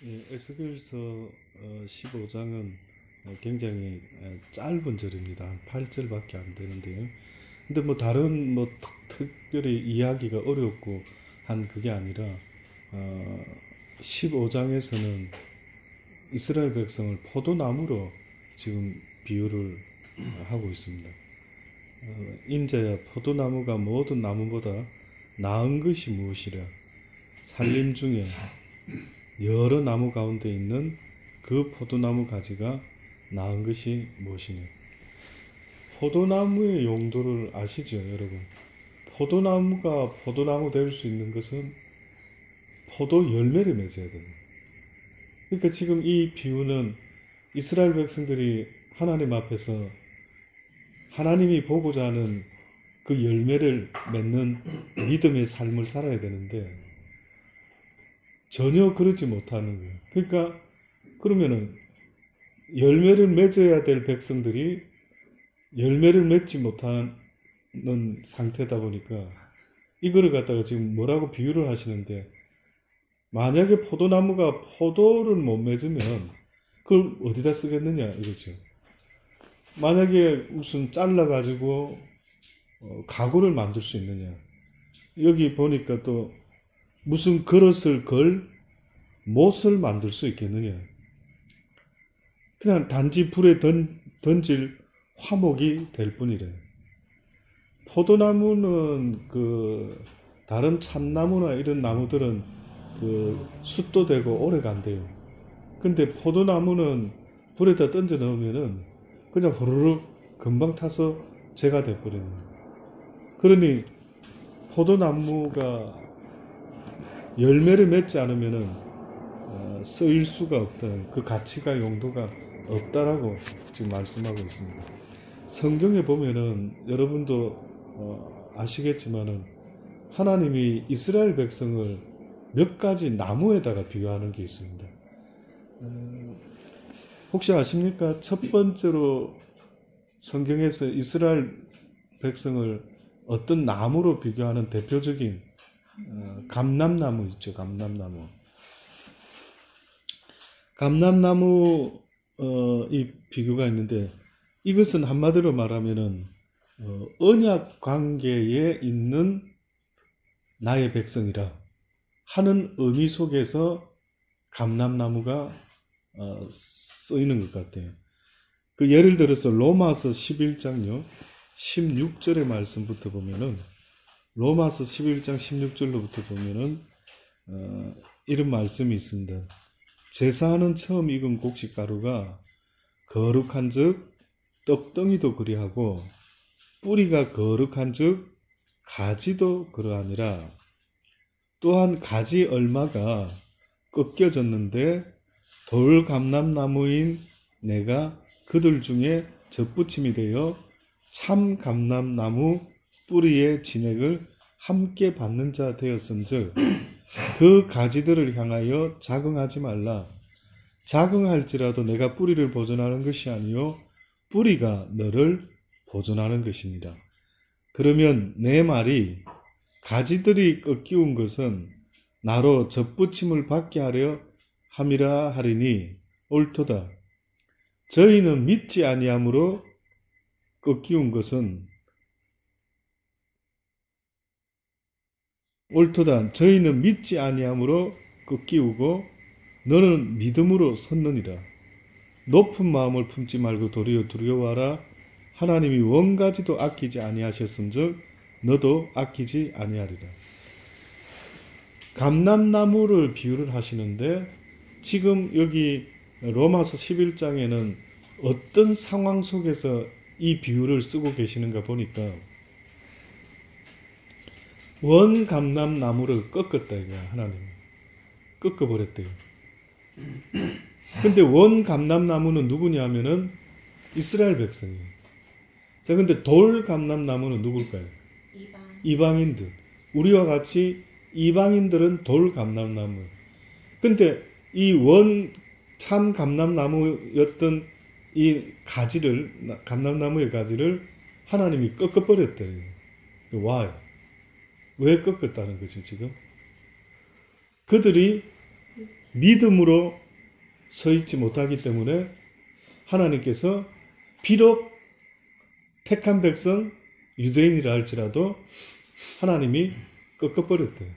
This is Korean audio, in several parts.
예, 에스겔서 15장은 굉장히 짧은 절입니다. 한 8절밖에 안 되는데요. 근데 뭐 다른 뭐 특별히 이야기가 어렵고 한 그게 아니라 15장에서는 이스라엘 백성을 포도나무로 지금 비유를 하고 있습니다. 인자야, 포도나무가 모든 나무보다 나은 것이 무엇이랴. 산림 중에 여러 나무 가운데 있는 그 포도나무 가지가 나은 것이 무엇이냐. 포도나무의 용도를 아시죠, 여러분? 포도나무가 포도나무 될 수 있는 것은 포도 열매를 맺어야 됩니다. 그러니까 지금 이 비유는 이스라엘 백성들이 하나님 앞에서 하나님이 보고자 하는 그 열매를 맺는 믿음의 삶을 살아야 되는데 전혀 그러지 못하는 거예요. 그러니까 그러면은 열매를 맺어야 될 백성들이 열매를 맺지 못하는 상태다 보니까 이거를 갖다가 지금 뭐라고 비유를 하시는데, 만약에 포도나무가 포도를 못 맺으면 그걸 어디다 쓰겠느냐 이거죠. 만약에 무슨 잘라가지고 가구를 만들 수 있느냐. 여기 보니까 또 무슨 그릇을 걸 못을 만들 수 있겠느냐. 그냥 단지 불에 던질 화목이 될 뿐이래. 포도나무는 그 다른 참나무나 이런 나무들은 그 숯도 되고 오래 간대요. 근데 포도나무는 불에다 던져 넣으면은 그냥 후루룩 금방 타서 재가 돼버리는 거예요. 그러니 포도나무가 열매를 맺지 않으면은 쓰일 수가 없다. 그 가치가 용도가 없다라고 지금 말씀하고 있습니다. 성경에 보면은 여러분도 아시겠지만은 하나님이 이스라엘 백성을 몇 가지 나무에다가 비유하는 게 있습니다. 혹시 아십니까? 첫 번째로 성경에서 이스라엘 백성을 어떤 나무로 비교하는 대표적인 감람나무 있죠. 감람나무. 감람나무 이 비교가 있는데, 이것은 한마디로 말하면은 언약 관계에 있는 나의 백성이라 하는 의미 속에서 감람나무가 쓰이는 것 같아요. 그 예를 들어서 로마서 11장요 16절의 말씀부터 보면은, 로마서 11장 16절로부터 보면은 이런 말씀이 있습니다. 제사하는 처음 익은 곡식가루가 거룩한즉 떡덩이도 그리하고 뿌리가 거룩한즉 가지도 그러하니라. 또한 가지 얼마가 꺾여졌는데 돌감람나무인 내가 그들 중에 젖붙임이 되어 참 감람나무 뿌리의 진액을 함께 받는 자 되었은즉 그 가지들을 향하여 자긍하지 말라. 자긍할지라도 내가 뿌리를 보존하는 것이 아니요 뿌리가 너를 보존하는 것이니라. 그러면 내 말이 가지들이 꺾이운 것은 나로 젖붙임을 받게 하려 함이라 하리니 옳도다. 저희는 믿지 아니함으로 꺾이운 것은 옳도다. 저희는 믿지 아니함으로 꺾이우고 너는 믿음으로 섰느니라. 높은 마음을 품지 말고 도리어 두려워하라. 하나님이 원가지도 아끼지 아니하셨은즉 너도 아끼지 아니하리라. 감람나무를 비유를 하시는데, 지금 여기 로마서 11장에는 어떤 상황 속에서 이 비유를 쓰고 계시는가 보니까 원 감람나무를 꺾었다 이거야. 하나님이 꺾어버렸대요. 근데 원 감람나무는 누구냐 하면은 이스라엘 백성이에요. 자, 근데 돌 감람나무는 누굴까요? 이방인들. 우리와 같이 이방인들은 돌 감람나무. 근데 이 원 참 감람나무였던 이 가지를, 감람나무의 가지를 하나님이 꺾어버렸대요. Why? 왜 꺾었다는 거죠, 지금? 그들이 믿음으로 서 있지 못하기 때문에 하나님께서 비록 택한 백성 유대인이라 할지라도 하나님이 꺾어버렸대요.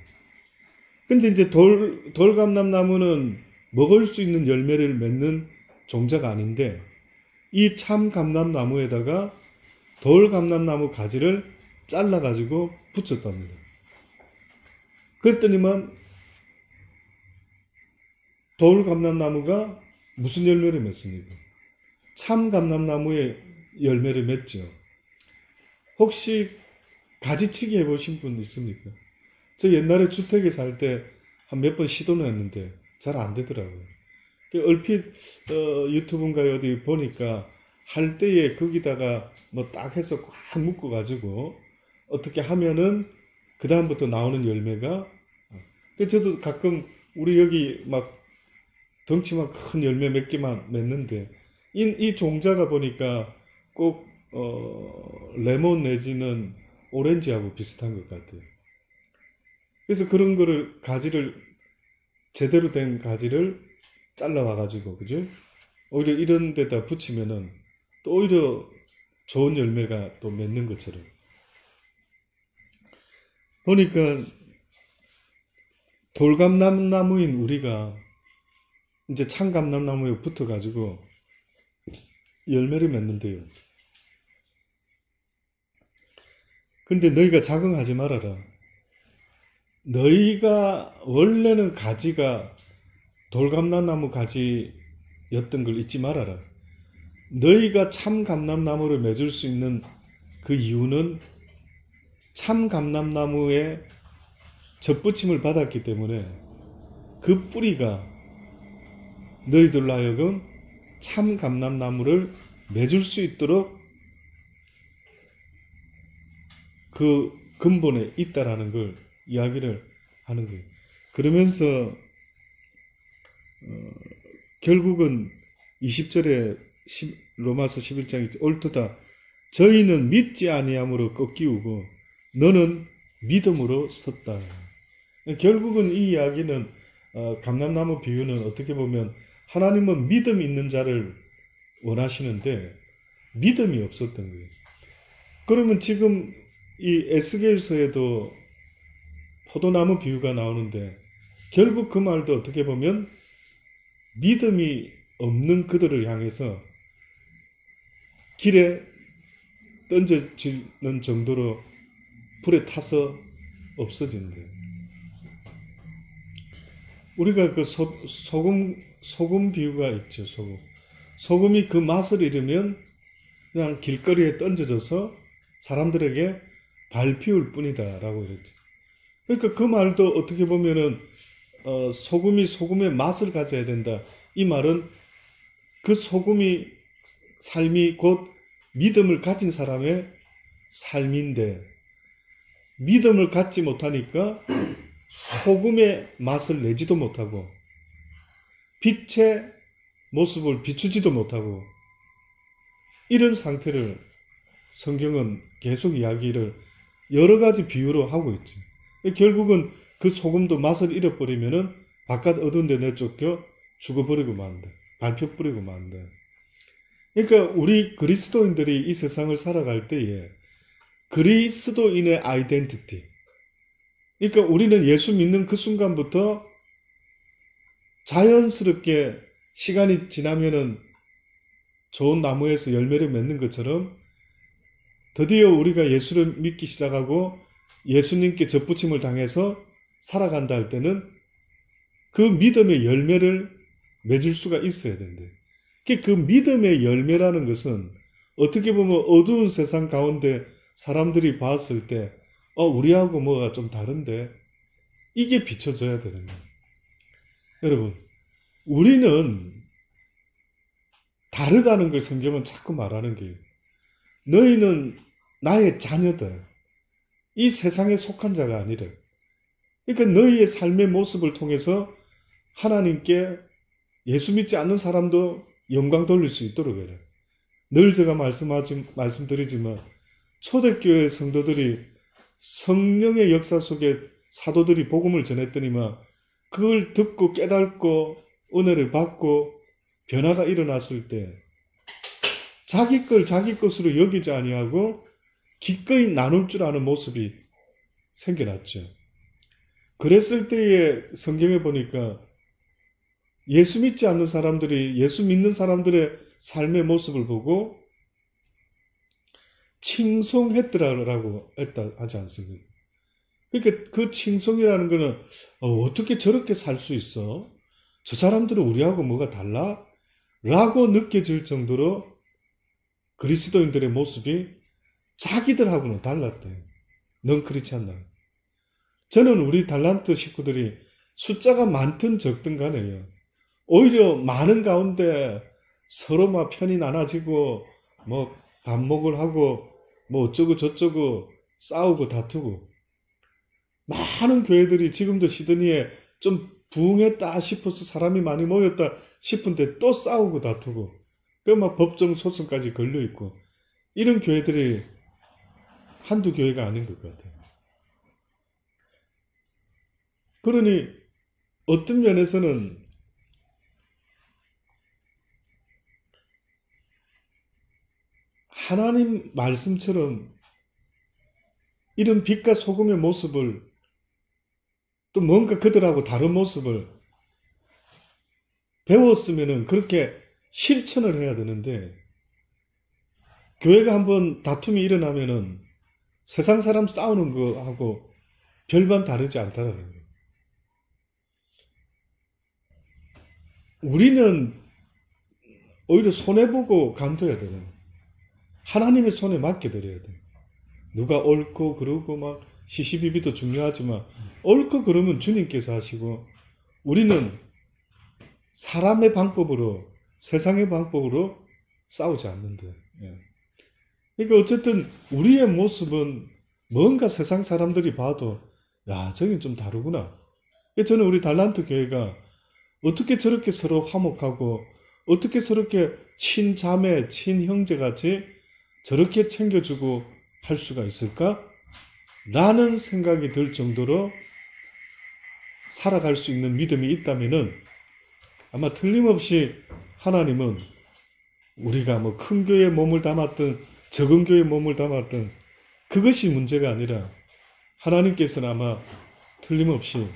근데 이제 돌감람나무는 먹을 수 있는 열매를 맺는 종자가 아닌데 이 참 감람나무에다가 돌감람나무 가지를 잘라가지고 붙였답니다. 그랬더니만 돌감람나무가 무슨 열매를 맺습니까? 참 감람나무의 열매를 맺죠. 혹시 가지치기 해보신 분 있습니까? 저 옛날에 주택에 살 때 한 몇 번 시도는 했는데 잘 안 되더라고요. 얼핏 유튜브인가 어디 보니까 할 때에 거기다가 뭐 딱 해서 꽉 묶어가지고 어떻게 하면은 그 다음부터 나오는 열매가 저도 가끔 우리 여기 막 덩치만 큰 열매 몇 개만 맺는데 이 종자가 보니까 꼭 레몬 내지는 오렌지하고 비슷한 것 같아요. 그래서 그런 거를 가지를 제대로 된 가지를 잘라와 가지고 그죠? 오히려 이런 데다 붙이면은 또 오히려 좋은 열매가 또 맺는 것처럼 보니까 돌감람나무인 우리가 이제 참감람나무에 붙어 가지고 열매를 맺는데요. 근데 너희가 자긍하지 말아라. 너희가 원래는 가지가 돌감람나무 가지였던 걸 잊지 말아라. 너희가 참감람나무를 맺을 수 있는 그 이유는 참감람나무에 접붙임을 받았기 때문에 그 뿌리가 너희들로 하여금 참감람나무를 맺을 수 있도록 그 근본에 있다라는 걸 이야기를 하는 거예요. 그러면서 결국은 20절에 로마서 11장에 옳도다. 저희는 믿지 아니함으로 꺾이우고 너는 믿음으로 섰다. 결국은 이 이야기는 감람나무 비유는 어떻게 보면 하나님은 믿음 있는 자를 원하시는데 믿음이 없었던 거예요. 그러면 지금 이 에스겔서에도 포도나무 비유가 나오는데 결국 그 말도 어떻게 보면 믿음이 없는 그들을 향해서 길에 던져지는 정도로 불에 타서 없어진대요. 우리가 그 소금 비유가 있죠. 소금이 그 맛을 잃으면 그냥 길거리에 던져져서 사람들에게 밟히울 뿐이다 라고 이랬죠. 그러니까 그 말도 어떻게 보면은 소금이 소금의 맛을 가져야 된다. 이 말은 그 소금이 삶이 곧 믿음을 가진 사람의 삶인데 믿음을 갖지 못하니까 소금의 맛을 내지도 못하고 빛의 모습을 비추지도 못하고 이런 상태를 성경은 계속 이야기를 여러 가지 비유로 하고 있지. 결국은 그 소금도 맛을 잃어버리면은 바깥 어두운 데 내쫓겨 죽어버리고 만다. 밟혀버리고 만다. 그러니까 우리 그리스도인들이 이 세상을 살아갈 때에 그리스도인의 아이덴티티. 그러니까 우리는 예수 믿는 그 순간부터 자연스럽게 시간이 지나면은 좋은 나무에서 열매를 맺는 것처럼 드디어 우리가 예수를 믿기 시작하고 예수님께 접붙임을 당해서 살아간다 할 때는 그 믿음의 열매를 맺을 수가 있어야 된대. 그 믿음의 열매라는 것은 어떻게 보면 어두운 세상 가운데 사람들이 봤을 때 우리하고 뭐가 좀 다른데 이게 비춰져야 되는 거예요. 여러분, 우리는 다르다는 걸 성경은 자꾸 말하는 게 너희는 나의 자녀다. 이 세상에 속한 자가 아니라. 그러니까 너희의 삶의 모습을 통해서 하나님께 예수 믿지 않는 사람도 영광 돌릴 수 있도록 해라. 늘 제가 말씀드리지만 초대교회 성도들이 성령의 역사 속에 사도들이 복음을 전했더니만 그걸 듣고 깨닫고 은혜를 받고 변화가 일어났을 때 자기 걸 자기 것으로 여기지 아니하고 기꺼이 나눌 줄 아는 모습이 생겨났죠. 그랬을 때에 성경에 보니까 예수 믿지 않는 사람들이 예수 믿는 사람들의 삶의 모습을 보고 칭송했더라라고 하지 않습니까? 그러니까 그 칭송이라는 거는 어떻게 저렇게 살 수 있어? 저 사람들은 우리하고 뭐가 달라? 라고 느껴질 정도로 그리스도인들의 모습이 자기들하고는 달랐대요. 넌 그렇지 않나? 저는 우리 달란트 식구들이 숫자가 많든 적든 간에요. 오히려 많은 가운데 서로 막 편이 나눠지고 뭐 반목을 하고 뭐 어쩌고 저쩌고 싸우고 다투고 많은 교회들이 지금도 시드니에 좀 부흥했다 싶어서 사람이 많이 모였다 싶은데 또 싸우고 다투고 그 막 법정 소송까지 걸려있고 이런 교회들이 한두 교회가 아닌 것 같아요. 그러니 어떤 면에서는 하나님 말씀처럼 이런 빛과 소금의 모습을 또 뭔가 그들하고 다른 모습을 배웠으면은 그렇게 실천을 해야 되는데 교회가 한번 다툼이 일어나면은 세상 사람 싸우는 거하고 별반 다르지 않다는 거예요. 우리는 오히려 손해보고 간둬야 되는 하나님의 손에 맡겨드려야 돼요. 누가 옳고 그르고 막 시시비비도 중요하지만 옳고 그르면 주님께서 하시고 우리는 사람의 방법으로 세상의 방법으로 싸우지 않는데 그러니까 어쨌든 우리의 모습은 뭔가 세상 사람들이 봐도 야 저긴 좀 다르구나. 저는 우리 달란트 교회가 어떻게 저렇게 서로 화목하고 어떻게 저렇게 친자매 친형제같이 저렇게 챙겨주고 할 수가 있을까? 라는 생각이 들 정도로 살아갈 수 있는 믿음이 있다면은 아마 틀림없이 하나님은 우리가 뭐 큰 교회에 몸을 담았든 적은 교회에 몸을 담았든 그것이 문제가 아니라 하나님께서는 아마 틀림없이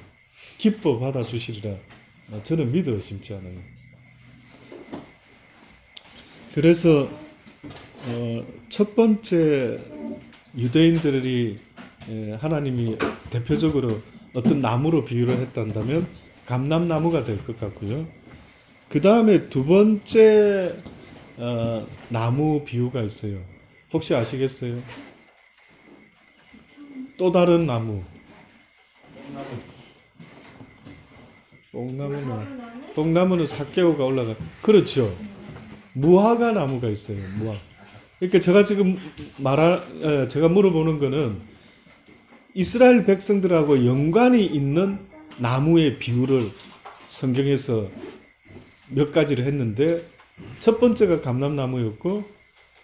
기뻐 받아주시리라 저는 믿어 의심치 않아요. 그래서 첫 번째 유대인들이 하나님이 대표적으로 어떤 나무로 비유를 했단다면 감람나무가 될 것 같고요. 그 다음에 두 번째 나무 비유가 있어요. 혹시 아시겠어요? 또 다른 나무. 뽕나무는 삭개오가 올라가. 그렇죠. 무화과 나무가 있어요. 무화과. 그러니까 제가 지금 제가 물어보는 거는 이스라엘 백성들하고 연관이 있는 나무의 비유를 성경에서 몇 가지를 했는데 첫 번째가 감람나무였고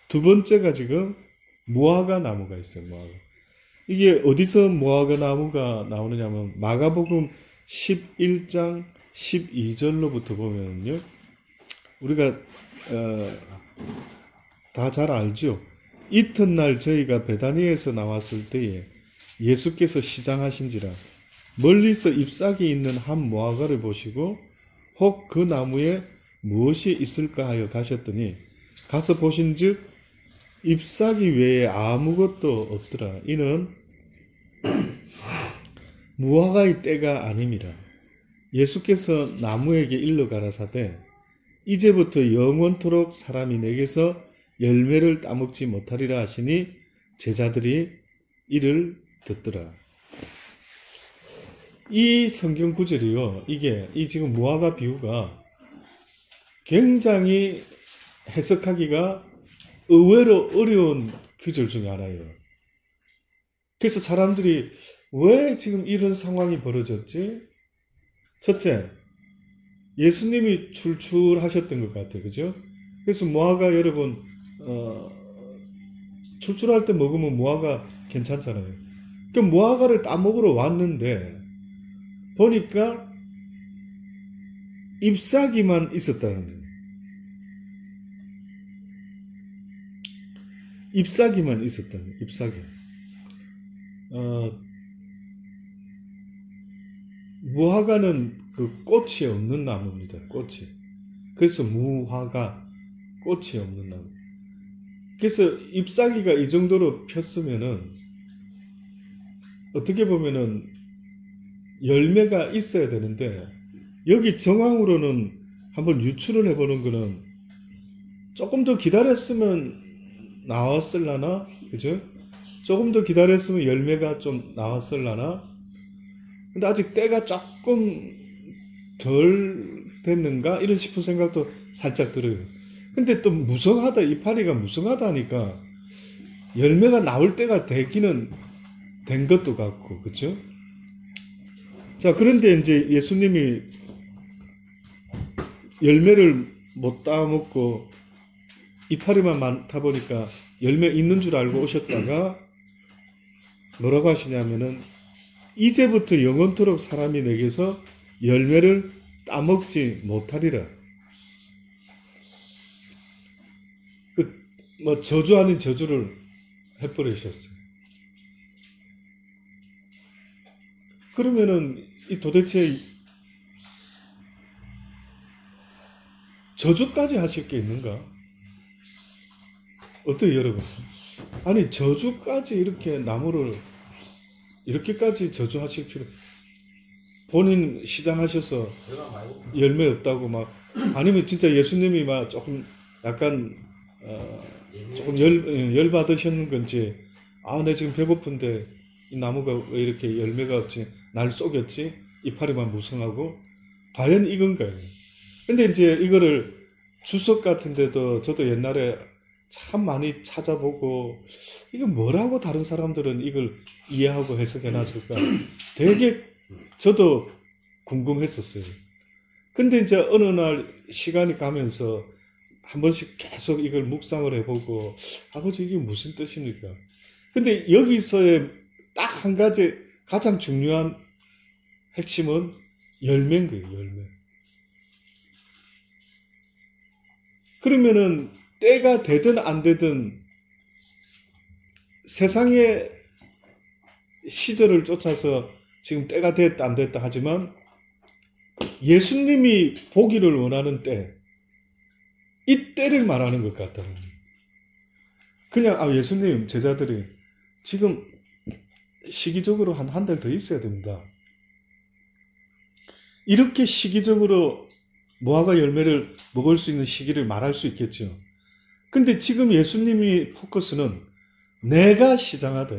두 번째가 지금 무화과 나무가 있어요. 무화과. 이게 어디서 무화과 나무가 나오느냐면 마가복음 11장 12절로부터 보면요. 우리가 다 잘 알죠. 이튿날 저희가 베다니에서 나왔을 때에 예수께서 시장하신지라 멀리서 잎사귀 있는 한 무화과를 보시고 혹 그 나무에 무엇이 있을까 하여 가셨더니 가서 보신즉 잎사귀 외에 아무것도 없더라. 이는 무화과의 때가 아님이라. 예수께서 나무에게 일러 가라사대 이제부터 영원토록 사람이 내게서 열매를 따먹지 못하리라 하시니 제자들이 이를 듣더라. 이 성경 구절이요. 이 지금 무화과 비유가 굉장히 해석하기가 의외로 어려운 구절 중에 하나예요. 그래서 사람들이 왜 지금 이런 상황이 벌어졌지? 첫째, 예수님이 출출하셨던 것 같아요. 그죠? 그래서 무화과 여러분, 출출할 때 먹으면 무화과 괜찮잖아요. 그 무화과를 따먹으러 왔는데, 보니까 잎사귀만 있었다는 거예요. 잎사귀만 있었다는 거예요. 잎사귀. 무화과는 그 꽃이 없는 나무입니다. 꽃이. 그래서 무화과, 꽃이 없는 나무. 그래서 잎사귀가 이 정도로 폈으면은 어떻게 보면은 열매가 있어야 되는데, 여기 정황으로는 한번 유출을 해보는 거는 조금 더 기다렸으면 나왔을라나? 그죠? 조금 더 기다렸으면 열매가 좀 나왔을라나? 근데 아직 때가 조금 덜 됐는가? 이런 싶은 생각도 살짝 들어요. 근데 또 무성하다, 이파리가 무성하다 하니까 열매가 나올 때가 되기는 된 것도 같고, 그쵸? 자, 그런데 이제 예수님이 열매를 못 따먹고 이파리만 많다 보니까 열매 있는 줄 알고 오셨다가 뭐라고 하시냐면은, 이제부터 영원토록 사람이 내게서 열매를 따먹지 못하리라. 저주 아닌 저주를 해버리셨어요. 그러면은 이 도대체 저주까지 하실 게 있는가? 어때요, 여러분? 아니, 저주까지 이렇게 나무를 이렇게까지 저주하실 필요, 본인 시장하셔서 열매 없다고 막, 아니면 진짜 예수님이 막 조금 약간 조금 열 받으셨는 건지, 내 지금 배고픈데 이 나무가 왜 이렇게 열매가 없지, 날 속였지, 이파리만 무성하고, 과연 이건가요? 근데 이제 이거를 주석 같은 데도 저도 옛날에 참 많이 찾아보고, 이거 뭐라고 다른 사람들은 이걸 이해하고 해석해 놨을까 되게 저도 궁금했었어요. 근데 이제 어느 날 시간이 가면서 한 번씩 계속 이걸 묵상을 해보고, 아버지 이게 무슨 뜻입니까? 근데 여기서의 딱 한 가지 가장 중요한 핵심은 열매인 거예요, 열매. 그러면은 때가 되든 안 되든 세상의 시절을 쫓아서 지금 때가 됐다 안 됐다 하지만, 예수님이 보기를 원하는 때, 이 때를 말하는 것 같다는 거예요. 그냥 예수님 제자들이 지금 시기적으로 한 달 더 있어야 됩니다. 이렇게 시기적으로 무화과 열매를 먹을 수 있는 시기를 말할 수 있겠죠. 근데 지금 예수님이 포커스는 내가 시장하다,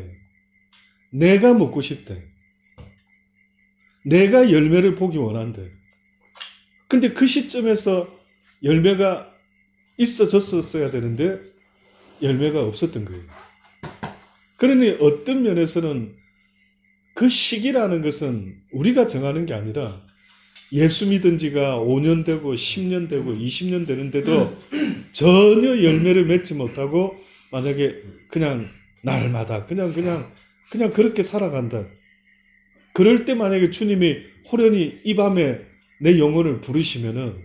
내가 먹고 싶다, 내가 열매를 보기 원한다. 근데 그 시점에서 열매가 있어졌었어야 되는데 열매가 없었던 거예요. 그러니 어떤 면에서는 그 시기라는 것은 우리가 정하는 게 아니라, 예수 믿은 지가 5년 되고 10년 되고 20년 되는데도 전혀 열매를 맺지 못하고, 만약에 그냥 날마다 그냥 그렇게 살아간다. 그럴 때 만약에 주님이 호련히 이 밤에 내 영혼을 부르시면은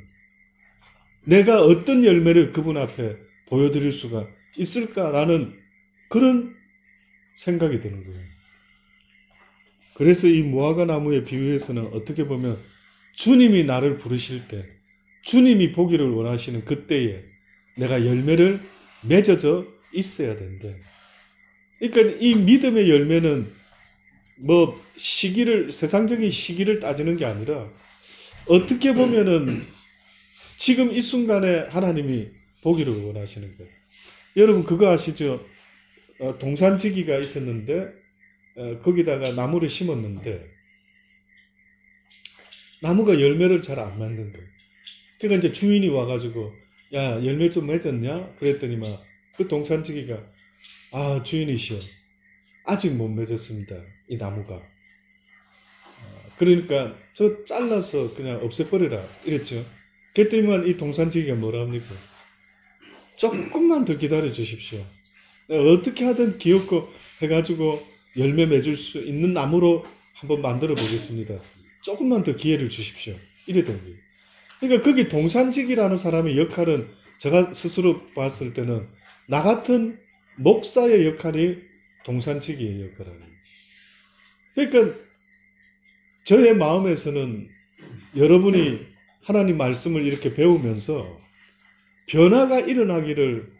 내가 어떤 열매를 그분 앞에 보여드릴 수가 있을까라는 그런 생각이 드는 거예요. 그래서 이 무화과 나무의 비유에서는 어떻게 보면 주님이 나를 부르실 때, 주님이 보기를 원하시는 그때에 내가 열매를 맺어져 있어야 된대. 그러니까 이 믿음의 열매는 세상적인 시기를 따지는 게 아니라, 어떻게 보면은 지금 이 순간에 하나님이 보기를 원하시는 거예요. 여러분 그거 아시죠? 동산지기가 있었는데 거기다가 나무를 심었는데 나무가 열매를 잘 안 맺는 거예요. 그러니까 이제 주인이 와가지고, 야, 열매 좀 맺었냐? 그랬더니 그 동산지기가, 주인이시여, 아직 못 맺었습니다, 이 나무가. 그러니까 저 잘라서 그냥 없애버려라 이랬죠. 그랬더니만 이 동산지기가 뭐라 합니까? 조금만 더 기다려 주십시오. 내가 어떻게 하든 기어코 해가지고 열매 맺을 수 있는 나무로 한번 만들어 보겠습니다. 조금만 더 기회를 주십시오. 이랬던 거예요. 그러니까 거기 동산직이라는 사람의 역할은 제가 스스로 봤을 때는 나 같은 목사의 역할이 동산직의 역할을 합니다. 그러니까 저의 마음에서는 여러분이 하나님 말씀을 이렇게 배우면서 변화가 일어나기를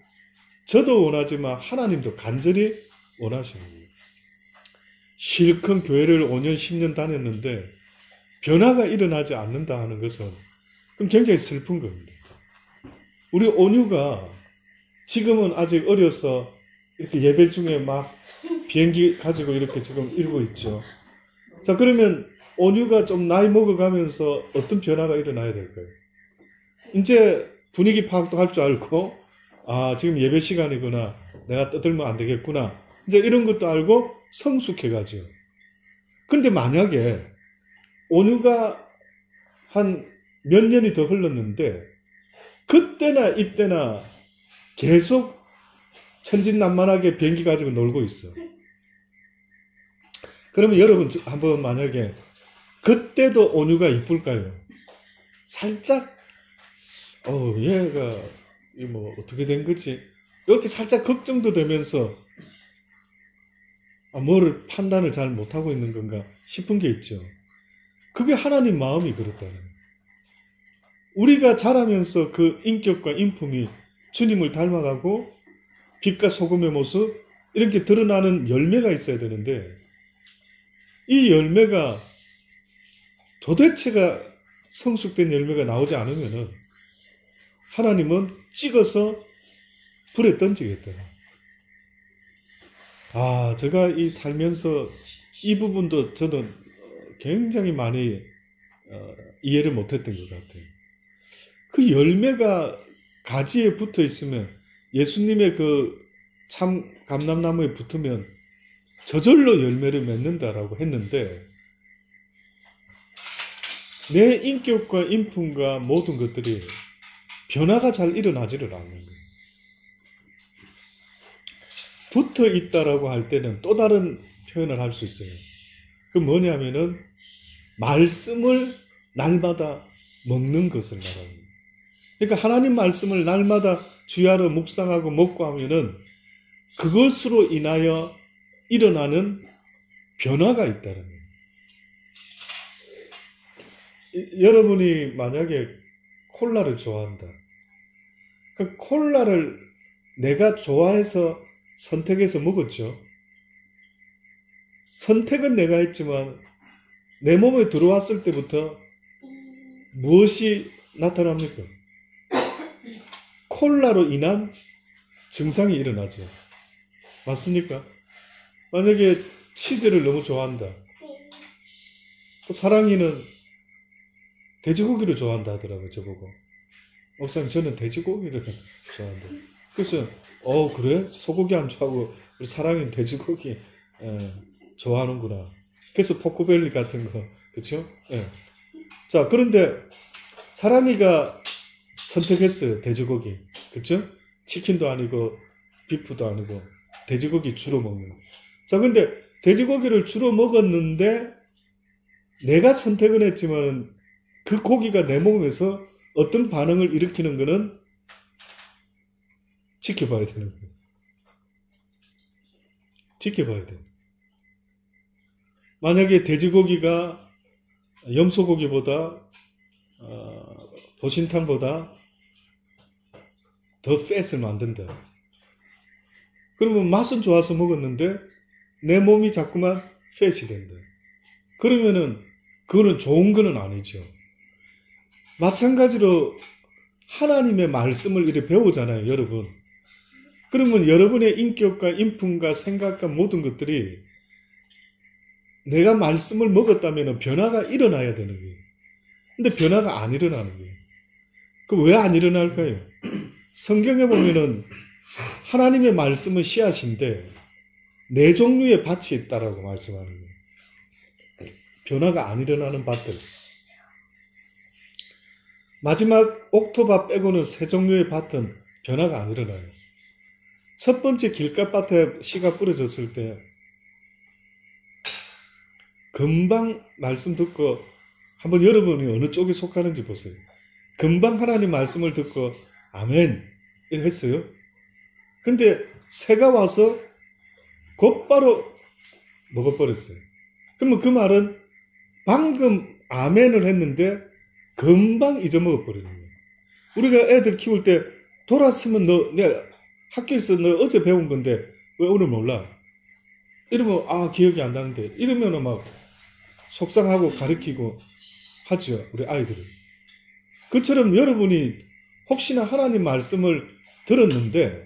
저도 원하지만 하나님도 간절히 원하시는 거예요. 실컷 교회를 5년, 10년 다녔는데 변화가 일어나지 않는다 하는 것은 그럼 굉장히 슬픈 겁니다. 우리 온유가 지금은 아직 어려서 이렇게 예배 중에 막 비행기 가지고 이렇게 지금 일고 있죠. 자, 그러면 온유가 좀 나이 먹어가면서 어떤 변화가 일어나야 될까요? 이제 분위기 파악도 할 줄 알고, 아, 지금 예배 시간이구나. 내가 떠들면 안 되겠구나. 이제 이런 것도 알고 성숙해가죠. 근데 만약에 온유가 한 몇 년이 더 흘렀는데, 그때나 이때나 계속 천진난만하게 비행기 가지고 놀고 있어. 그러면 여러분 한번 만약에 그때도 온유가 이쁠까요? 살짝 얘가 뭐 어떻게 된 거지? 이렇게 살짝 걱정도 되면서 뭐를 판단을 잘 못하고 있는 건가 싶은 게 있죠. 그게 하나님 마음이 그렇다는 거예요. 우리가 자라면서 그 인격과 인품이 주님을 닮아가고 빛과 소금의 모습 이렇게 드러나는 열매가 있어야 되는데 이 열매가 도대체가 성숙된 열매가 나오지 않으면은 하나님은 찍어서 불에 던지겠다. 제가 이 살면서 이 부분도 저는 굉장히 많이 이해를 못했던 것 같아요. 그 열매가 가지에 붙어 있으면 예수님의 그 참 감람나무에 붙으면 저절로 열매를 맺는다라고 했는데 내 인격과 인품과 모든 것들이 변화가 잘 일어나지를 않는 거예요. 붙어 있다라고 할 때는 또 다른 표현을 할 수 있어요. 그 뭐냐면은 말씀을 날마다 먹는 것을 말합니다. 그러니까 하나님 말씀을 날마다 주야로 묵상하고 먹고 하면은 그것으로 인하여 일어나는 변화가 있다는 거예요. 여러분이 만약에 콜라를 좋아한다. 그 콜라를 내가 좋아해서 선택해서 먹었죠. 선택은 내가 했지만 내 몸에 들어왔을 때부터 무엇이 나타납니까? 콜라로 인한 증상이 일어나죠. 맞습니까? 만약에 치즈를 너무 좋아한다. 또 사랑이는 돼지고기를 좋아한다 하더라고요. 저보고. 목사님 저는 돼지고기를 좋아한다. 그래서 그래? 소고기 안 좋아하고 우리 사랑이는 돼지고기 좋아하는구나. 그래서 포크벨리 같은 거 그렇죠? 자, 그런데 사랑이가 선택했어요. 돼지고기. 그렇죠? 치킨도 아니고 비프도 아니고 돼지고기 주로 먹는 거. 자, 근데 돼지고기를 주로 먹었는데 내가 선택은 했지만 그 고기가 내 몸에서 어떤 반응을 일으키는 거는 지켜봐야 되는 거예요. 지켜봐야 돼요. 만약에 돼지고기가 염소고기보다 보신탕보다 더 팻을 만든다. 그러면 맛은 좋아서 먹었는데 내 몸이 자꾸만 팻이 된다. 그러면은 그거는 좋은 거는 아니죠. 마찬가지로 하나님의 말씀을 이렇게 배우잖아요, 여러분. 그러면 여러분의 인격과 인품과 생각과 모든 것들이 내가 말씀을 먹었다면 변화가 일어나야 되는 거예요. 근데 변화가 안 일어나는 거예요. 그럼 왜 안 일어날까요? 성경에 보면은 하나님의 말씀은 씨앗인데 네 종류의 밭이 있다라고 말씀하는 거예요. 변화가 안 일어나는 밭들. 마지막 옥토바 빼고는 세 종류의 밭은 변화가 안 일어나요. 첫 번째 길가밭에 씨가 뿌려졌을 때 금방 말씀 듣고 한번 여러분이 어느 쪽에 속하는지 보세요. 금방 하나님 말씀을 듣고 아멘 이렇게 했어요. 근데 새가 와서 곧바로 먹어버렸어요. 그러면 그 말은 방금 아멘을 했는데 금방 잊어먹어버리는 거예요. 우리가 애들 키울 때 돌았으면 내가 학교에서 너 어제 배운 건데 왜 오늘 몰라? 이러면 기억이 안 나는데 이러면 막 속상하고 가르치고 하죠. 우리 아이들은. 그처럼 여러분이 혹시나 하나님 말씀을 들었는데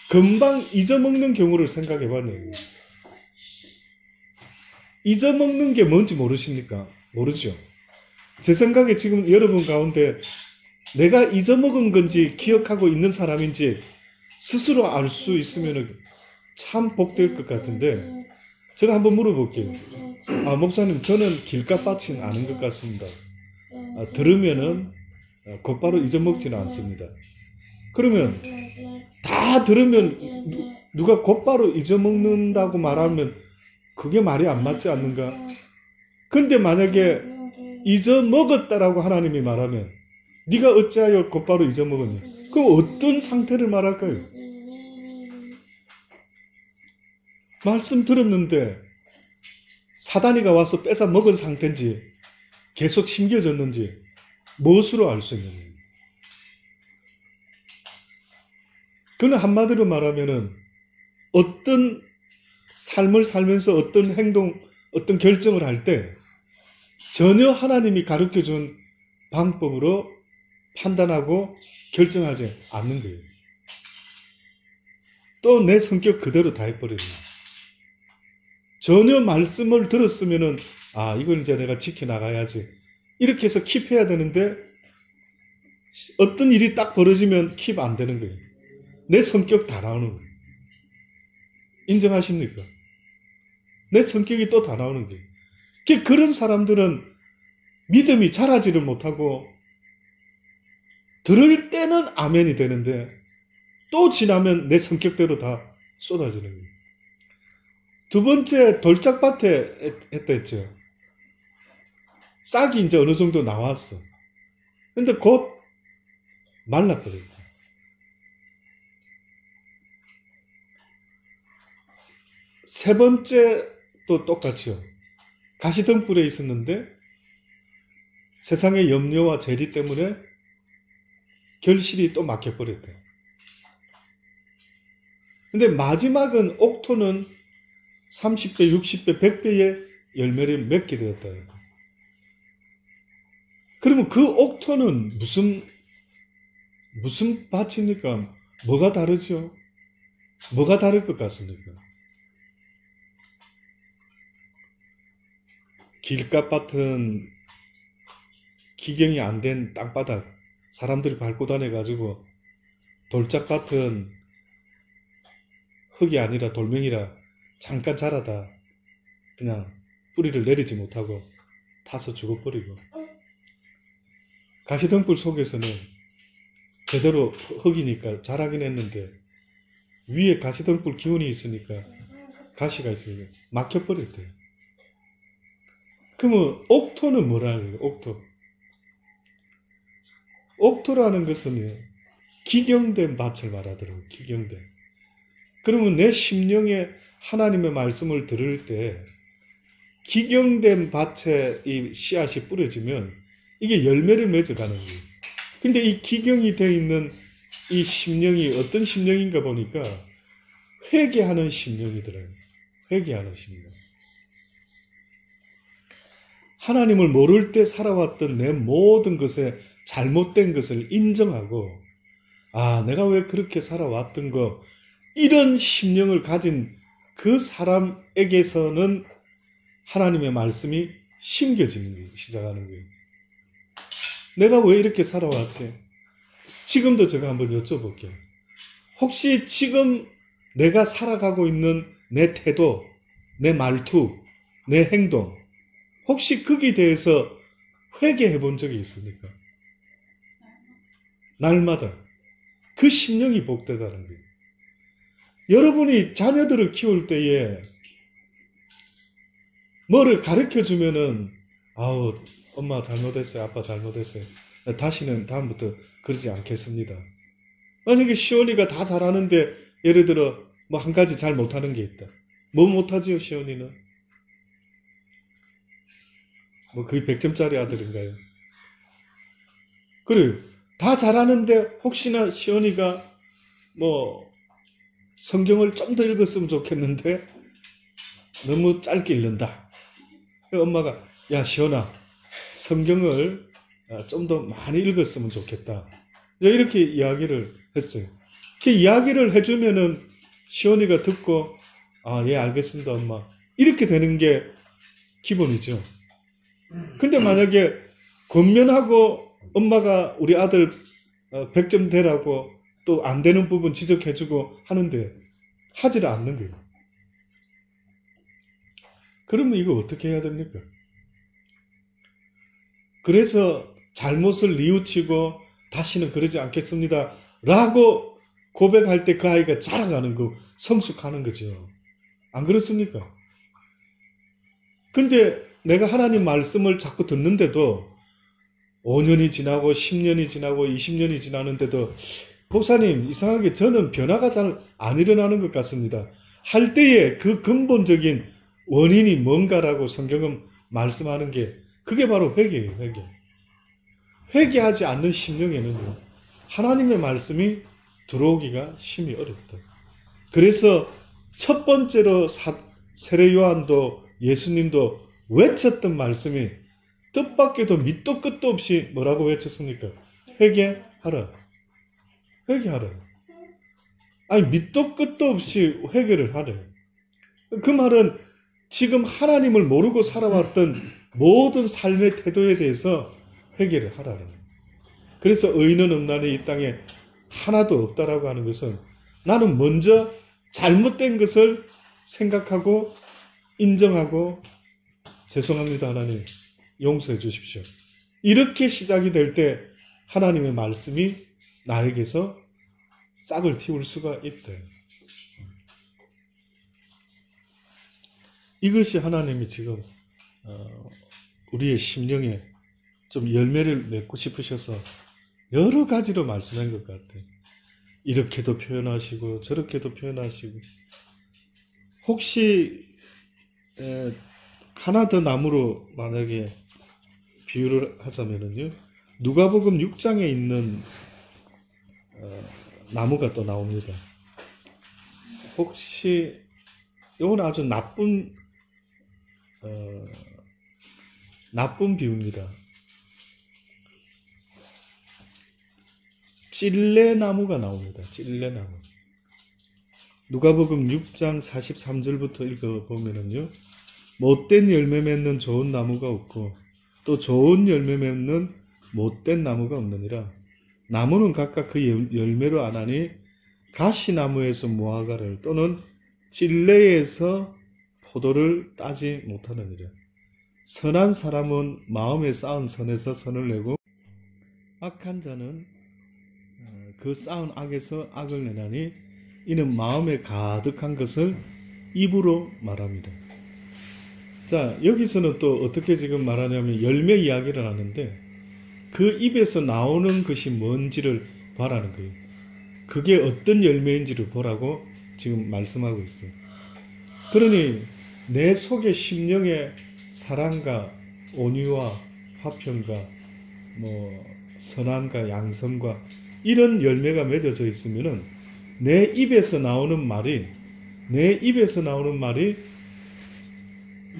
금방 잊어먹는 경우를 생각해 봤네요. 잊어먹는 게 뭔지 모르십니까? 모르죠. 제 생각에 지금 여러분 가운데 내가 잊어먹은 건지 기억하고 있는 사람인지 스스로 알 수 있으면 참 복될 것 같은데 제가 한번 물어볼게요. 목사님 저는 길가빠치는 아는 것 같습니다. 들으면은 곧바로 잊어먹지는 않습니다. 그러면 다 들으면 누가 곧바로 잊어먹는다고 말하면 그게 말이 안 맞지 않는가? 근데 만약에 잊어먹었다라고 하나님이 말하면 네가 어찌하여 곧바로 잊어먹었냐? 그럼 어떤 상태를 말할까요? 말씀 들었는데 사단이가 와서 뺏어 먹은 상태인지 계속 심겨졌는지 무엇으로 알 수 있느냐? 그는 한마디로 말하면은 어떤 삶을 살면서 어떤 행동, 어떤 결정을 할 때 전혀 하나님이 가르쳐준 방법으로 판단하고 결정하지 않는 거예요. 또 내 성격 그대로 다 해버리는 거예요. 전혀 말씀을 들었으면은 이걸 이제 내가 지켜나가야지 이렇게 해서 킵해야 되는데 어떤 일이 딱 벌어지면 킵 안 되는 거예요. 내 성격 다 나오는 거예요. 인정하십니까? 내 성격이 또 다 나오는 거예요. 그런 사람들은 믿음이 자라지를 못하고 들을 때는 아멘이 되는데 또 지나면 내 성격대로 다 쏟아지는 거예요. 두 번째 돌짝밭에 했다 했죠. 싹이 이제 어느 정도 나왔어. 근데 곧 말라버렸죠. 세 번째 또 똑같이요. 가시등불에 있었는데 세상의 염려와 재리 때문에 결실이 또 막혀버렸대요. 근데 마지막은 옥토는 30배, 60배, 100배의 열매를 맺게 되었다. 그러면 그 옥토는 무슨 밭입니까? 뭐가 다르죠? 뭐가 다를 것 같습니까? 길가밭은 기경이 안 된 땅바닥, 사람들이 밟고 다녀가지고 돌짝밭은 흙이 아니라 돌멩이라 잠깐 자라다 그냥 뿌리를 내리지 못하고 타서 죽어버리고, 가시등불 속에서는 제대로 흙이니까 자라긴 했는데 위에 가시등불 기운이 있으니까 가시가 있으니까 막혀버렸대요. 그러면 옥토는 뭐라는 거예요? 옥토라는 것은 기경된 밭을 말하더라고요. 기경된. 그러면 내 심령에 하나님의 말씀을 들을 때 기경된 밭에 이 씨앗이 뿌려지면 이게 열매를 맺어가는 거예요. 근데 이 기경이 되어 있는 이 심령이 어떤 심령인가 보니까 회개하는 심령이더라고요. 회개하는 심령. 하나님을 모를 때 살아왔던 내 모든 것에 잘못된 것을 인정하고 내가 왜 그렇게 살아왔던 거, 이런 심령을 가진 그 사람에게서는 하나님의 말씀이 심겨지는 거예요. 시작하는 거예요. 내가 왜 이렇게 살아왔지? 지금도 제가 한번 여쭤볼게요. 혹시 지금 내가 살아가고 있는 내 태도, 내 말투, 내 행동, 혹시 거기에 대해서 회개해 본 적이 있습니까? 날마다. 그 심령이 복되다는 거예요. 여러분이 자녀들을 키울 때에 뭐를 가르쳐 주면은 엄마 잘못했어요, 아빠 잘못했어요, 다시는 다음부터 그러지 않겠습니다. 만약에 시온이가 다 잘하는데 예를 들어 뭐 한 가지 잘 못하는 게 있다. 뭐 못하지요, 시온이는? 뭐 거의 100점짜리 아들인가요? 그래, 다 잘하는데 혹시나 시온이가 뭐 성경을 좀 더 읽었으면 좋겠는데 너무 짧게 읽는다. 엄마가 야 시온아 성경을 좀 더 많이 읽었으면 좋겠다. 이렇게 이야기를 했어요. 그 이야기를 해주면은 시온이가 듣고 예 알겠습니다 엄마 이렇게 되는 게 기본이죠. 근데 만약에 권면하고 엄마가 우리 아들 100점 되라고 또 안 되는 부분 지적해주고 하는데 하지를 않는 거예요. 그러면 이거 어떻게 해야 됩니까? 그래서 잘못을 뉘우치고 다시는 그러지 않겠습니다 라고 고백할 때 그 아이가 자라가는 거, 성숙하는 거죠. 안 그렇습니까? 근데 내가 하나님 말씀을 자꾸 듣는데도 5년이 지나고 10년이 지나고 20년이 지나는데도 목사님 이상하게 저는 변화가 잘 안 일어나는 것 같습니다. 할 때에 그 근본적인 원인이 뭔가라고 성경은 말씀하는 게 그게 바로 회개예요. 회개. 회개하지 않는 심령에는 하나님의 말씀이 들어오기가 심히 어렵다. 그래서 첫 번째로 세례 요한도 예수님도 외쳤던 말씀이 뜻밖에도 밑도 끝도 없이 뭐라고 외쳤습니까? 회개하라. 회개하라. 아니 밑도 끝도 없이 회개를 하래. 그 말은 지금 하나님을 모르고 살아왔던 모든 삶의 태도에 대해서 회개를 하라는 거예요. 그래서 의인은 없나니 이 땅에 하나도 없다라고 하는 것은 나는 먼저 잘못된 것을 생각하고 인정하고 죄송합니다 하나님 용서해 주십시오. 이렇게 시작이 될 때 하나님의 말씀이 나에게서 싹을 틔울 수가 있다. 이것이 하나님이 지금 우리의 심령에 좀 열매를 맺고 싶으셔서 여러 가지로 말씀한 것 같아요. 이렇게도 표현하시고 저렇게도 표현하시고 혹시 하나 더 나무로 만약에 비유를 하자면은요 누가복음 6장에 있는 나무가 또 나옵니다. 혹시 이건 아주 나쁜 비유입니다. 찔레나무가 나옵니다. 찔레나무. 누가복음 6장 43절부터 읽어보면은요. 못된 열매 맺는 좋은 나무가 없고 또 좋은 열매 맺는 못된 나무가 없느니라. 나무는 각각 그 열매로 아나니 가시나무에서 무화과를 또는 찔레에서 포도를 따지 못하느니라. 선한 사람은 마음에 쌓은 선에서 선을 내고 악한 자는 그 쌓은 악에서 악을 내나니 이는 마음에 가득한 것을 입으로 말합니다. 자, 여기서는 또 어떻게 지금 말하냐면 열매 이야기를 하는데 그 입에서 나오는 것이 뭔지를 보라는 거예요. 그게 어떤 열매인지를 보라고 지금 말씀하고 있어요. 그러니 내 속에 심령의 사랑과 온유와 화평과 선함과 양성과 이런 열매가 맺어져 있으면은 내 입에서 나오는 말이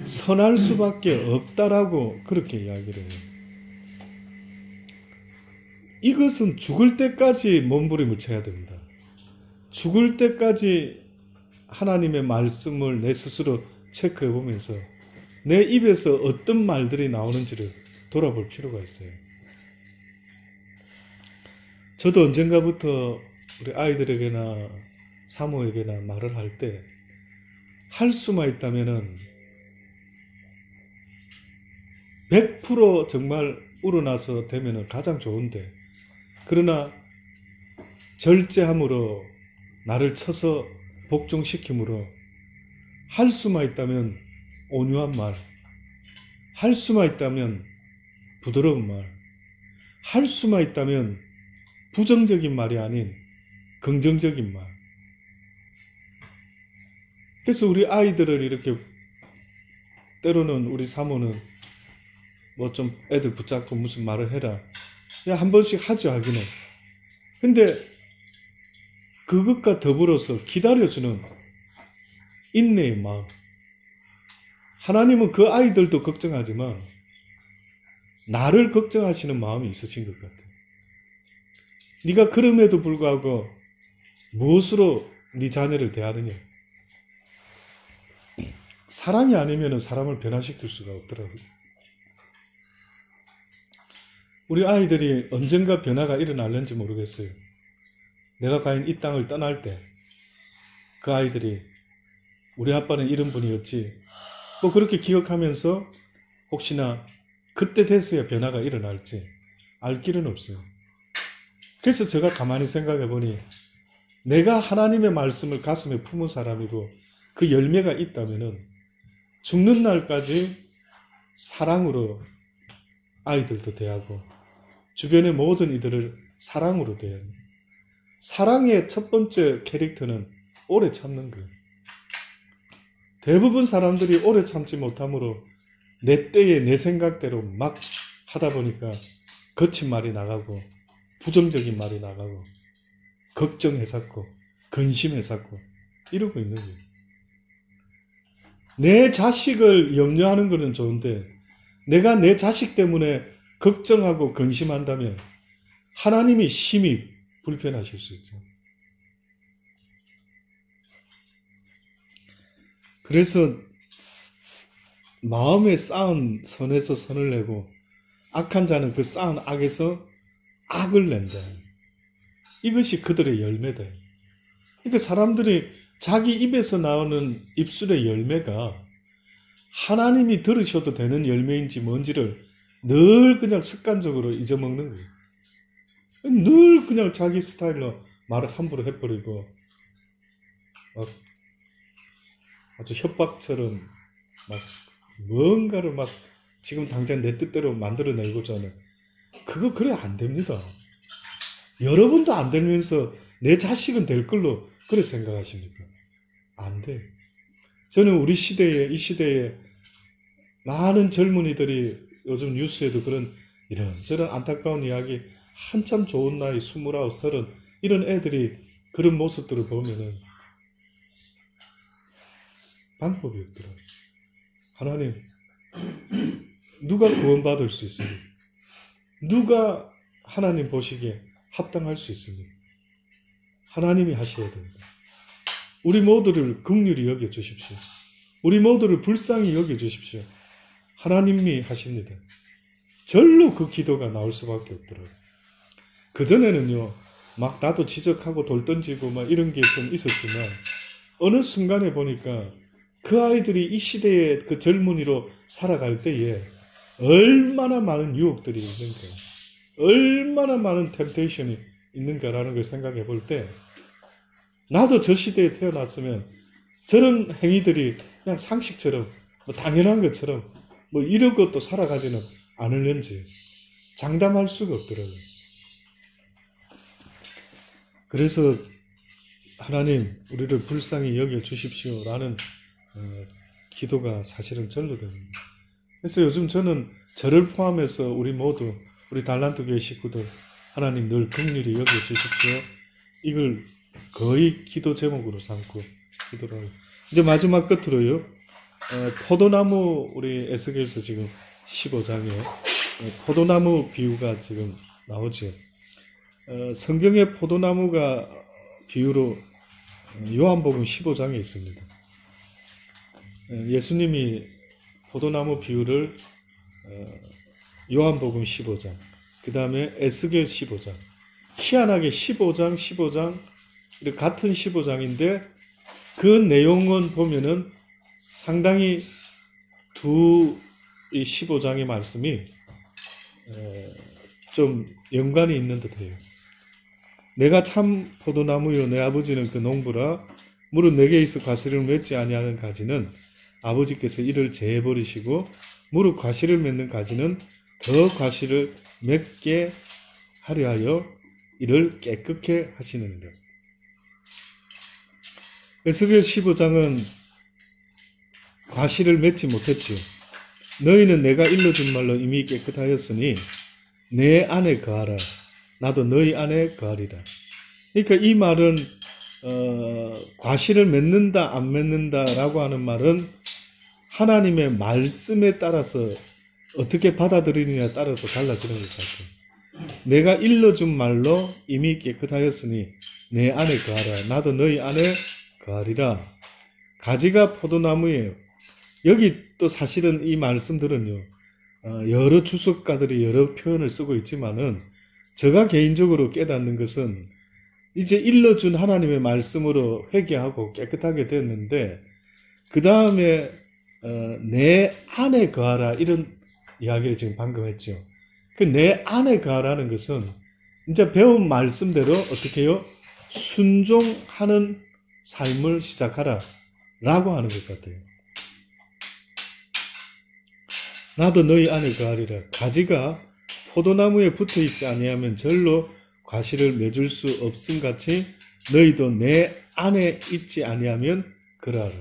선할 수밖에 없다라고 그렇게 이야기를 해요. 이것은 죽을 때까지 몸부림을 쳐야 됩니다. 죽을 때까지 하나님의 말씀을 내 스스로 체크해 보면서 내 입에서 어떤 말들이 나오는지를 돌아볼 필요가 있어요. 저도 언젠가부터 우리 아이들에게나 사모에게나 말을 할 때 할 수만 있다면은 100% 정말 우러나서 되면은 가장 좋은데 그러나 절제함으로 나를 쳐서 복종시킴으로 할 수만 있다면 온유한 말, 할 수만 있다면 부드러운 말, 할 수만 있다면 부정적인 말이 아닌 긍정적인 말. 그래서 우리 아이들을 이렇게 때로는 우리 사모는 뭐 좀 애들 붙잡고 무슨 말을 해라. 야, 한 번씩 하죠, 하기는. 근데 그것과 더불어서 기다려주는 인내의 마음. 하나님은 그 아이들도 걱정하지만 나를 걱정하시는 마음이 있으신 것 같아요. 네가 그럼에도 불구하고 무엇으로 네 자녀를 대하느냐? 사랑이 아니면 사람을 변화시킬 수가 없더라고요. 우리 아이들이 언젠가 변화가 일어날는지 모르겠어요. 내가 과연 이 땅을 떠날 때 그 아이들이 우리 아빠는 이런 분이었지, 뭐 그렇게 기억하면서 혹시나 그때 돼서야 변화가 일어날지 알 길은 없어요. 그래서 제가 가만히 생각해 보니 내가 하나님의 말씀을 가슴에 품은 사람이고 그 열매가 있다면은 죽는 날까지 사랑으로 아이들도 대하고 주변의 모든 이들을 사랑으로 대해요. 사랑의 첫 번째 캐릭터는 오래 참는 거예요. 대부분 사람들이 오래 참지 못함으로 내 때에 내 생각대로 막 하다 보니까 거친 말이 나가고 부정적인 말이 나가고 걱정해쌌고 근심해쌌고 이러고 있는 거예요. 내 자식을 염려하는 것은 좋은데 내가 내 자식 때문에 걱정하고 근심한다면 하나님이 심히 불편하실 수 있죠. 그래서 마음에 쌓은 선에서 선을 내고 악한 자는 그 쌓은 악에서 악을 낸다. 이것이 그들의 열매다. 그러니까 사람들이 자기 입에서 나오는 입술의 열매가 하나님이 들으셔도 되는 열매인지 뭔지를 늘 그냥 습관적으로 잊어먹는 거예요. 늘 그냥 자기 스타일로 말을 함부로 해버리고 막 아주 협박처럼 막 뭔가를 막 지금 당장 내 뜻대로 만들어내고자 하는, 그거 그래 안 됩니다. 여러분도 안 되면서 내 자식은 될 걸로 그래 생각하십니까? 안 돼. 저는 우리 시대에, 이 시대에 많은 젊은이들이 요즘 뉴스에도 그런 이런저런 안타까운 이야기, 한참 좋은 나이 29, 30 이런 애들이 그런 모습들을 보면은 방법이 없더라고요. 하나님, 누가 구원받을 수 있습니까? 누가 하나님 보시기에 합당할 수 있습니까? 하나님이 하셔야 된다. 우리 모두를 긍휼히 여겨주십시오. 우리 모두를 불쌍히 여겨주십시오. 하나님이 하십니다. 절로 그 기도가 나올 수밖에 없더라고요. 그전에는요, 막 나도 지적하고 돌 던지고 막 이런 게 좀 있었지만 어느 순간에 보니까 그 아이들이 이 시대의 그 젊은이로 살아갈 때에 얼마나 많은 유혹들이 있는가, 얼마나 많은 템테이션이 있는가라는 걸 생각해 볼 때 나도 저 시대에 태어났으면 저런 행위들이 그냥 상식처럼 뭐 당연한 것처럼 뭐 이러고 또 살아가지는 않을는지 장담할 수가 없더라고요. 그래서 하나님 우리를 불쌍히 여겨주십시오 라는 기도가 사실은 절로 됩니다. 그래서 요즘 저는 저를 포함해서 우리 모두 우리 달란트 교회 식구들 하나님 늘 긍휼히 여겨주십시오. 이걸 거의 기도 제목으로 삼고 기도를 하고, 이제 마지막 끝으로요, 포도나무, 우리 에스겔서 지금 15장에 포도나무 비유가 지금 나오죠. 성경의 포도나무가 비유로 요한복음 15장에 있습니다. 예수님이 포도나무 비유를 요한복음 15장, 그 다음에 에스겔 15장, 희한하게 15장 같은 15장인데 그 내용은 보면은 상당히 이 15장의 말씀이 좀 연관이 있는 듯해요. 내가 참 포도나무요 내 아버지는 그 농부라, 무릇 내게 있어 과실을 맺지 아니하는 가지는 아버지께서 이를 제해버리시고 무릇 과실을 맺는 가지는 더 과실을 맺게 하려 이를 깨끗게 하시느니라. 에스겔 15장은 과실을 맺지 못했지. 너희는 내가 일러준 말로 이미 깨끗하였으니 내 안에 거하라. 나도 너희 안에 거하리라. 그러니까 이 말은 과실을 맺는다 안 맺는다라고 하는 말은 하나님의 말씀에 따라서 어떻게 받아들이느냐에 따라서 달라지는 것 같아요. 내가 일러준 말로 이미 깨끗하였으니 내 안에 거하라. 나도 너희 안에 거하리라. 가지가 포도나무예요. 여기 또 사실은 이 말씀들은요, 여러 주석가들이 여러 표현을 쓰고 있지만은 제가 개인적으로 깨닫는 것은 이제 일러준 하나님의 말씀으로 회개하고 깨끗하게 됐는데 그 다음에 내 안에 거하라 이런 이야기를 지금 방금 했죠. 그 내 안에 거하라는 것은 이제 배운 말씀대로 어떻게 해요? 순종하는 삶을 시작하라 라고 하는 것 같아요. 나도 너희 안에 거하리라. 가지가 포도나무에 붙어있지 아니하면 절로 과실을 맺을 수 없음같이 너희도 내 안에 있지 아니하면 그러하라.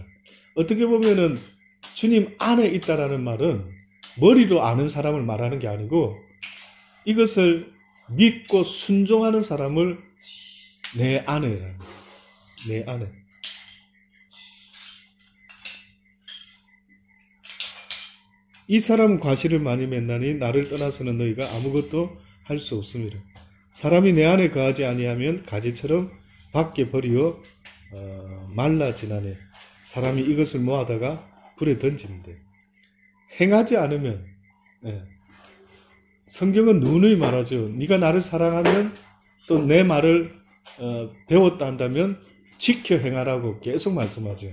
어떻게 보면은 주님 안에 있다라는 말은 머리로 아는 사람을 말하는 게 아니고 이것을 믿고 순종하는 사람을 내 안에라는 거예요. 내 안에. 이 사람은 과실을 많이 맺나니 나를 떠나서는 너희가 아무것도 할 수 없음이라. 사람이 내 안에 거하지 아니하면 가지처럼 밖에 버리어 말라지나니 사람이 이것을 모아다가 불에 던지는데 행하지 않으면 성경은 누누이 말하죠. 네가 나를 사랑하면 또 내 말을 배웠다 한다면 지켜 행하라고 계속 말씀하죠.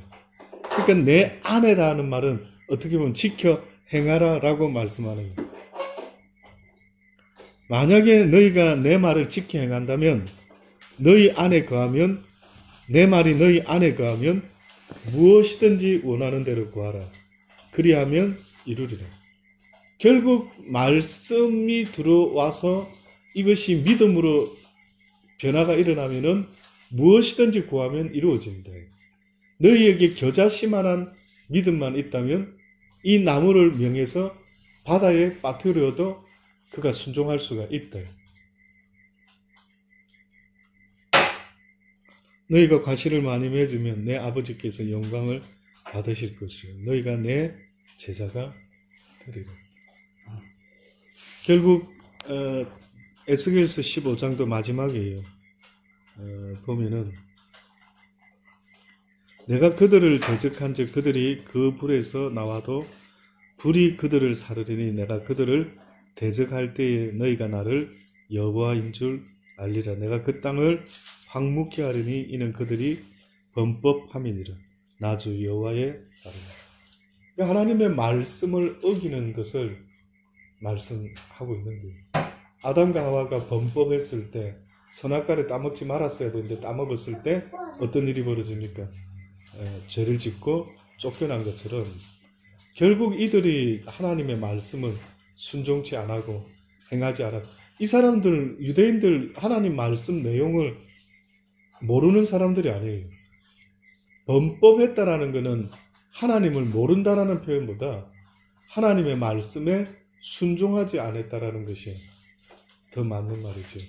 그러니까 내 안에라는 말은 어떻게 보면 지켜 행하라 라고 말씀하는 거예요. 만약에 너희가 내 말을 지켜 행한다면 너희 안에 거하면 내 말이 너희 안에 거하면 무엇이든지 원하는 대로 구하라. 그리하면 이루리라. 결국 말씀이 들어와서 이것이 믿음으로 변화가 일어나면은 무엇이든지 구하면 이루어진다. 너희에게 겨자씨만한 믿음만 있다면 이 나무를 명해서 바다에 빠뜨려도 그가 순종할 수가 있다. 너희가 과실을 많이 맺으면 내 아버지께서 영광을 받으실 것이요 너희가 내 제자가 되리라. 결국 에스겔서 15장도 마지막이에요. 보면은 내가 그들을 대적한 즉 그들이 그 불에서 나와도 불이 그들을 사르리니 내가 그들을 대적할 때에 너희가 나를 여호와인 줄 알리라. 내가 그 땅을 황무케 하리니 이는 그들이 범법함이니라. 나 주 여호와의 따르라. 하나님의 말씀을 어기는 것을 말씀하고 있는 거예요. 아담과 하와가 범법했을 때 선악과를 따먹지 말았어야 되는데 따먹었을 때 어떤 일이 벌어집니까? 죄를 짓고 쫓겨난 것처럼 결국 이들이 하나님의 말씀을 순종치 않고 행하지 않았. 이 사람들 유대인들 하나님 말씀 내용을 모르는 사람들이 아니에요. 범법했다라는 것은 하나님을 모른다라는 표현보다 하나님의 말씀에 순종하지 않았다라는 것이 더 맞는 말이죠.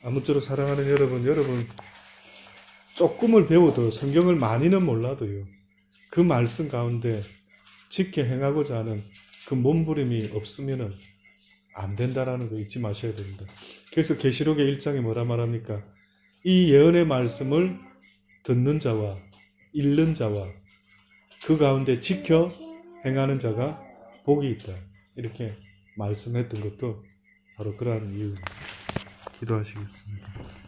아무쪼록 사랑하는 여러분 조금을 배워도 성경을 많이는 몰라도요. 그 말씀 가운데 지켜 행하고자 하는 그 몸부림이 없으면은 안 된다라는 거 잊지 마셔야 됩니다. 그래서 계시록의 1장에 뭐라 말합니까? 이 예언의 말씀을 듣는 자와 읽는 자와 그 가운데 지켜 행하는 자가 복이 있다. 이렇게 말씀했던 것도 바로 그러한 이유입니다. 기도하시겠습니다.